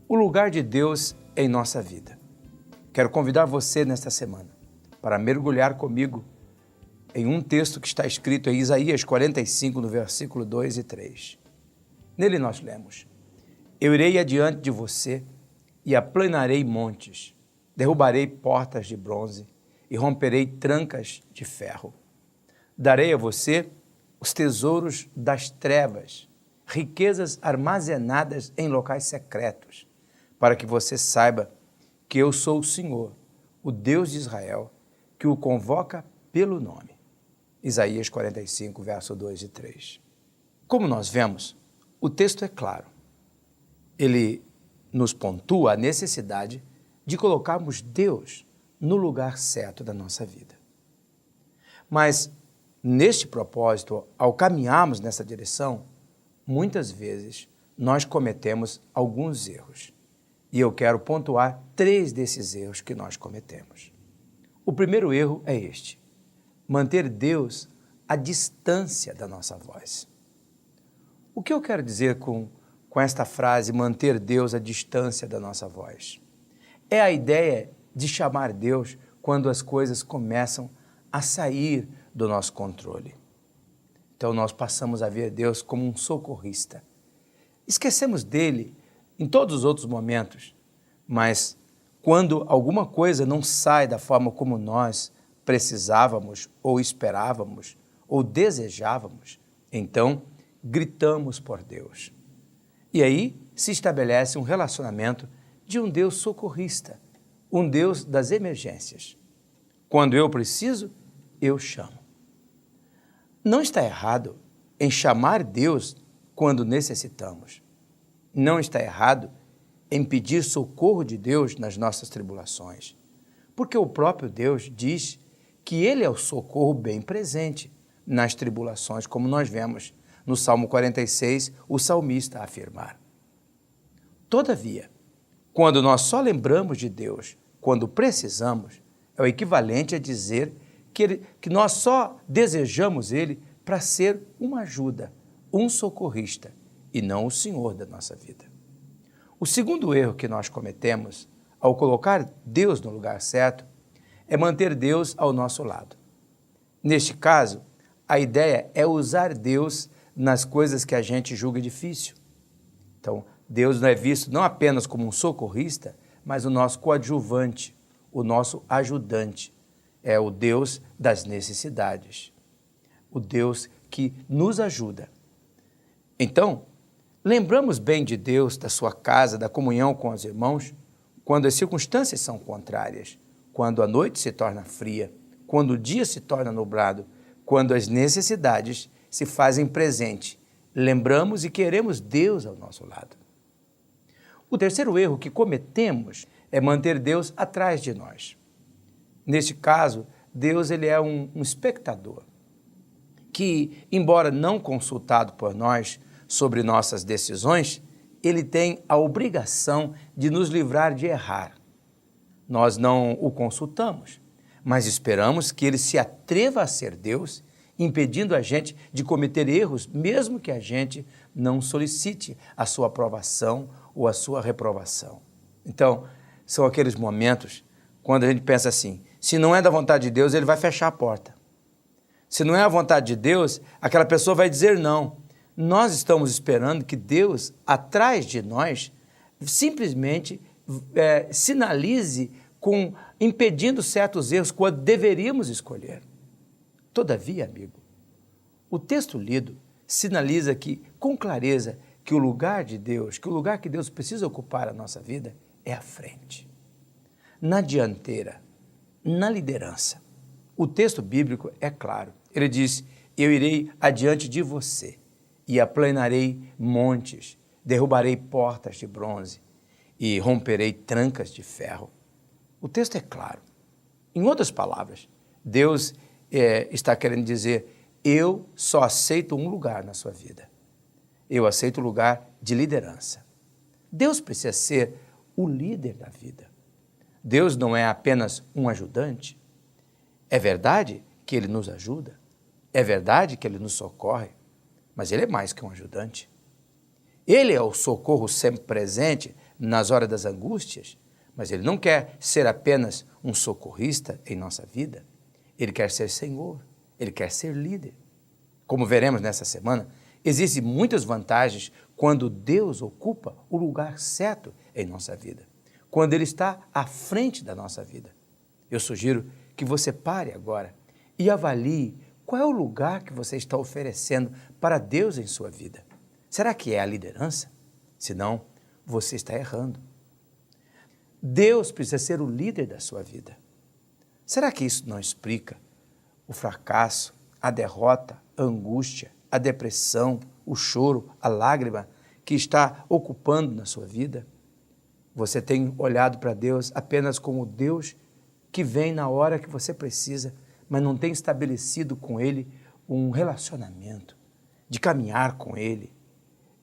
o lugar de Deus em nossa vida. Quero convidar você nesta semana para mergulhar comigo em um texto que está escrito em Isaías 45, no versículo 2 e 3. Nele nós lemos: Eu irei adiante de você e aplanarei montes, derrubarei portas de bronze e romperei trancas de ferro. Darei a você os tesouros das trevas, riquezas armazenadas em locais secretos, para que você saiba que eu sou o Senhor, o Deus de Israel, que o convoca pelo nome. Isaías 45, verso 2 e 3. Como nós vemos, o texto é claro. Ele nos pontua a necessidade de colocarmos Deus no lugar certo da nossa vida. Mas, neste propósito, ao caminharmos nessa direção, muitas vezes nós cometemos alguns erros. E eu quero pontuar 3 desses erros que nós cometemos. O primeiro erro é este: manter Deus à distância da nossa voz. O que eu quero dizer com esta frase, manter Deus à distância da nossa voz? É a ideia de chamar Deus quando as coisas começam a sair do nosso controle. Então nós passamos a ver Deus como um socorrista. Esquecemos dele em todos os outros momentos, mas quando alguma coisa não sai da forma como nós precisávamos ou esperávamos ou desejávamos, então gritamos por Deus. E aí se estabelece um relacionamento de um Deus socorrista, um Deus das emergências. Quando eu preciso, eu chamo. Não está errado em chamar Deus quando necessitamos. Não está errado em pedir socorro de Deus nas nossas tribulações, porque o próprio Deus diz que Ele é o socorro bem presente nas tribulações, como nós vemos no Salmo 46, o salmista afirmar. Todavia, quando nós só lembramos de Deus quando precisamos, é o equivalente a dizer que nós só desejamos Ele para ser uma ajuda, um socorrista, e não o Senhor da nossa vida. O segundo erro que nós cometemos ao colocar Deus no lugar certo é manter Deus ao nosso lado. Neste caso, a ideia é usar Deus nas coisas que a gente julga difícil. Então, Deus não é visto não apenas como um socorrista, mas o nosso coadjuvante, o nosso ajudante. É o Deus das necessidades, o Deus que nos ajuda. Então, lembramos bem de Deus, da sua casa, da comunhão com os irmãos, quando as circunstâncias são contrárias, quando a noite se torna fria, quando o dia se torna nublado, quando as necessidades se fazem presente. Lembramos e queremos Deus ao nosso lado. O terceiro erro que cometemos é manter Deus atrás de nós. Neste caso, Deus ele é um espectador que, embora não consultado por nós sobre nossas decisões, ele tem a obrigação de nos livrar de errar. Nós não o consultamos, mas esperamos que ele se atreva a ser Deus, impedindo a gente de cometer erros, mesmo que a gente não solicite a sua aprovação ou a sua reprovação. Então, são aqueles momentos quando a gente pensa assim: se não é da vontade de Deus, ele vai fechar a porta. Se não é a vontade de Deus, aquela pessoa vai dizer não. Nós estamos esperando que Deus, atrás de nós, simplesmente sinalize impedindo certos erros quando deveríamos escolher. Todavia, amigo, o texto lido sinaliza com clareza que o lugar de Deus, que o lugar que Deus precisa ocupar na nossa vida é a frente, na dianteira, na liderança. O texto bíblico é claro. Ele diz: eu irei adiante de você e aplanarei montes, derrubarei portas de bronze e romperei trancas de ferro. O texto é claro. Em outras palavras, Deus está querendo dizer: eu só aceito um lugar na sua vida. Eu aceito o lugar de liderança. Deus precisa ser o líder da vida. Deus não é apenas um ajudante. É verdade que Ele nos ajuda, é verdade que Ele nos socorre, mas Ele é mais que um ajudante. Ele é o socorro sempre presente nas horas das angústias, mas Ele não quer ser apenas um socorrista em nossa vida. Ele quer ser Senhor, Ele quer ser líder. Como veremos nessa semana, existem muitas vantagens quando Deus ocupa o lugar certo em nossa vida, quando Ele está à frente da nossa vida. Eu sugiro que você pare agora e avalie qual é o lugar que você está oferecendo para Deus em sua vida. Será que é a liderança? Se não, você está errando. Deus precisa ser o líder da sua vida. Será que isso não explica o fracasso, a derrota, a angústia, a depressão, o choro, a lágrima que está ocupando na sua vida? Você tem olhado para Deus apenas como Deus que vem na hora que você precisa, mas não tem estabelecido com Ele um relacionamento, de caminhar com Ele,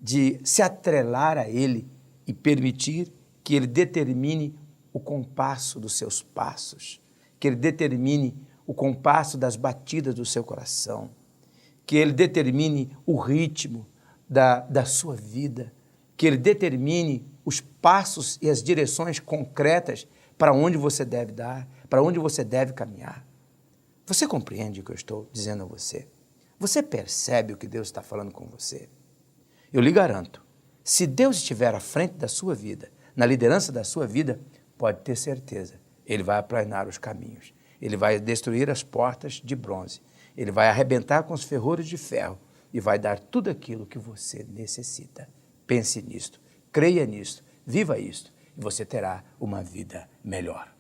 de se atrelar a Ele e permitir que Ele determine o compasso dos seus passos, que Ele determine o compasso das batidas do seu coração, que Ele determine o ritmo da sua vida, que Ele determine os passos e as direções concretas para onde você deve dar, para onde você deve caminhar. Você compreende o que eu estou dizendo a você? Você percebe o que Deus está falando com você? Eu lhe garanto, se Deus estiver à frente da sua vida, na liderança da sua vida, pode ter certeza, Ele vai aplanar os caminhos, Ele vai destruir as portas de bronze, Ele vai arrebentar com os ferrolhos de ferro e vai dar tudo aquilo que você necessita. Pense nisto, creia nisto, viva isto e você terá uma vida melhor.